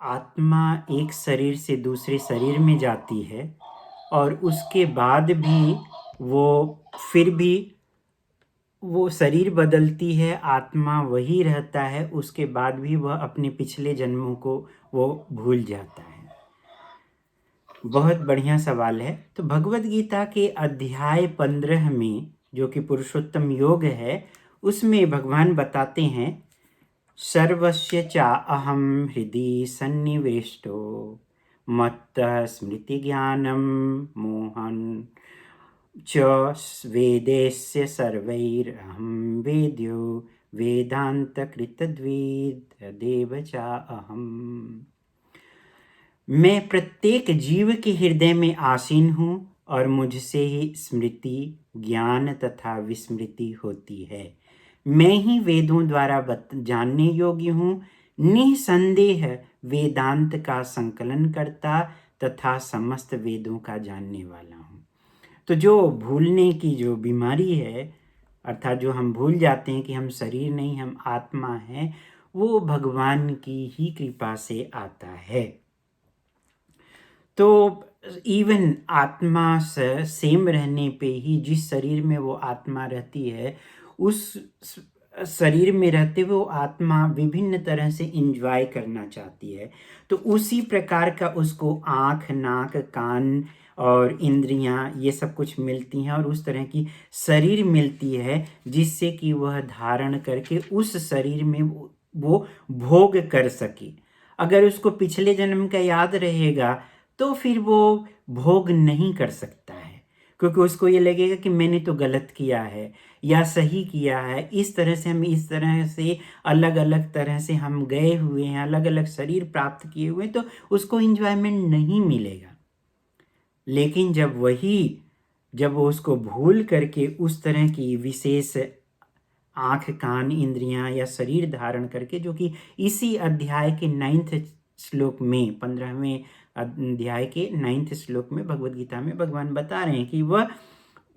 आत्मा एक शरीर से दूसरे शरीर में जाती है और उसके बाद भी वो फिर भी वो शरीर बदलती है, आत्मा वही रहता है, उसके बाद भी वह अपने पिछले जन्मों को वो भूल जाता है। बहुत बढ़िया सवाल है। तो भगवत गीता के अध्याय 15 में, जो कि पुरुषोत्तम योग है, उसमें भगवान बताते हैं, सर्वस्य चा अहम हृदि सन्निवेष्टो मत्तः स्मृति ज्ञानम मोहन च वेदेस्य सर्वैरहं वेद्यो वेदान्तकृतद्वेद चा अहम। मैं प्रत्येक जीव के हृदय में आसीन हूँ और मुझसे ही स्मृति, ज्ञान तथा विस्मृति होती है। मैं ही वेदों द्वारा जानने योग्य हूँ, निसंदेह वेदांत का संकलन करता तथा समस्त वेदों का जानने वाला हूँ। तो जो भूलने की जो बीमारी है, अर्थात जो हम भूल जाते हैं कि हम शरीर नहीं, हम आत्मा हैं, वो भगवान की ही कृपा से आता है। तो इवन आत्मा से सेम रहने पे ही जिस शरीर में वो आत्मा रहती है, उस शरीर में रहते हुए वो आत्मा विभिन्न तरह से एंजॉय करना चाहती है। तो उसी प्रकार का उसको आँख, नाक, कान और इंद्रियां ये सब कुछ मिलती हैं और उस तरह की शरीर मिलती है जिससे कि वह धारण करके उस शरीर में वो भोग कर सके। अगर उसको पिछले जन्म का याद रहेगा तो फिर वो भोग नहीं कर सकता है, क्योंकि उसको ये लगेगा कि मैंने तो गलत किया है या सही किया है। इस तरह से अलग अलग तरह से हम गए हुए हैं, अलग अलग शरीर प्राप्त किए हुए, तो उसको एंजॉयमेंट नहीं मिलेगा। लेकिन जब वो उसको भूल करके उस तरह की विशेष आँख, कान, इंद्रियां या शरीर धारण करके, जो कि इसी अध्याय के 9th श्लोक में, 15वें अध्याय के 9th श्लोक में भगवद गीता में भगवान बता रहे हैं कि वह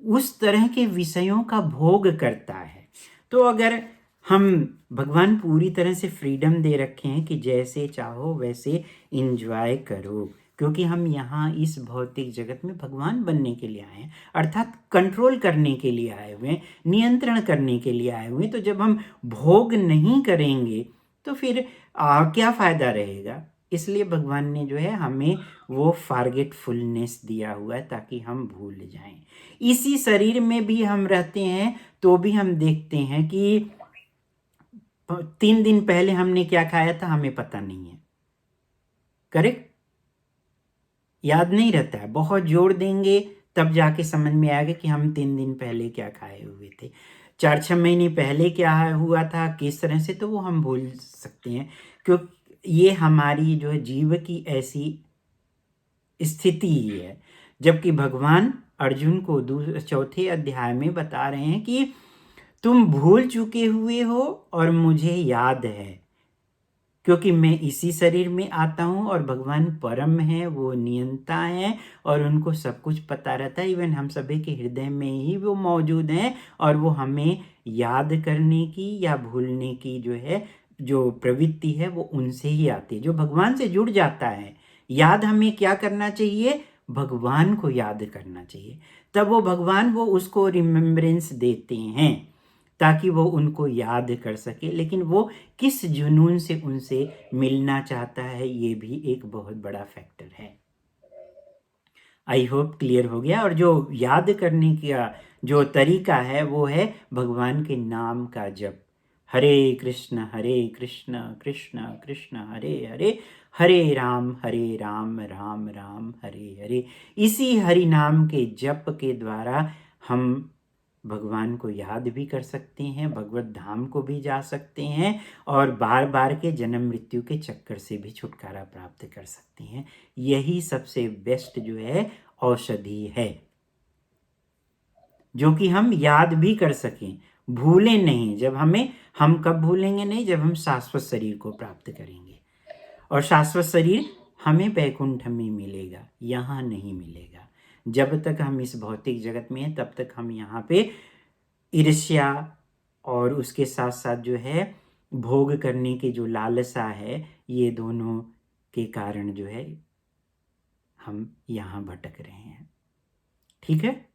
उस तरह के विषयों का भोग करता है। तो अगर हम भगवान पूरी तरह से फ्रीडम दे रखे हैं कि जैसे चाहो वैसे इंजॉय करो, क्योंकि हम यहाँ इस भौतिक जगत में भगवान बनने के लिए आए हैं, अर्थात कंट्रोल करने के लिए आए हुए हैं, नियंत्रण करने के लिए आए हुए हैं। तो जब हम भोग नहीं करेंगे तो फिर क्या फ़ायदा रहेगा। इसलिए भगवान ने जो है हमें वो फॉरगेटफुलनेस दिया हुआ है ताकि हम भूल जाएं। इसी शरीर में भी हम रहते हैं तो भी हम देखते हैं कि 3 दिन पहले हमने क्या खाया था हमें पता नहीं है, करेक्ट? याद नहीं रहता है। बहुत जोर देंगे तब जाके समझ में आएगा कि हम 3 दिन पहले क्या खाए हुए थे, 4-6 महीने पहले क्या हुआ था, किस तरह से, तो वो हम भूल सकते हैं। क्योंकि ये हमारी जो है जीव की ऐसी स्थिति ही है। जबकि भगवान अर्जुन को 4th अध्याय में बता रहे हैं कि तुम भूल चुके हुए हो और मुझे याद है, क्योंकि मैं इसी शरीर में आता हूँ और भगवान परम है, वो नियंता है और उनको सब कुछ पता रहता है। इवन हम सभी के हृदय में ही वो मौजूद हैं और वो हमें याद करने की या भूलने की जो प्रवृत्ति है वो उनसे ही आती है। जो भगवान से जुड़ जाता है, याद हमें क्या करना चाहिए? भगवान को याद करना चाहिए। तब वो भगवान वो उसको रिमेम्बरेंस देते हैं ताकि वो उनको याद कर सके। लेकिन वो किस जुनून से उनसे मिलना चाहता है, ये भी एक बहुत बड़ा फैक्टर है। आई होप क्लियर हो गया। और जो याद करने का जो तरीका है वो है भगवान के नाम का जप। हरे कृष्ण कृष्ण कृष्ण हरे हरे, हरे राम राम राम हरे हरे। इसी हरि नाम के जप के द्वारा हम भगवान को याद भी कर सकते हैं, भगवत धाम को भी जा सकते हैं और बार बार के जन्म मृत्यु के चक्कर से भी छुटकारा प्राप्त कर सकते हैं। यही सबसे बेस्ट जो है औषधि है, जो कि हम याद भी कर सकें, भूलें नहीं। हम कब भूलेंगे नहीं? जब हम शाश्वत शरीर को प्राप्त करेंगे। और शाश्वत शरीर हमें वैकुंठ में मिलेगा, यहाँ नहीं मिलेगा। जब तक हम इस भौतिक जगत में हैं तब तक हम यहाँ पे ईर्ष्या और उसके साथ साथ जो है भोग करने की जो लालसा है, ये दोनों के कारण जो है हम यहाँ भटक रहे हैं। ठीक है।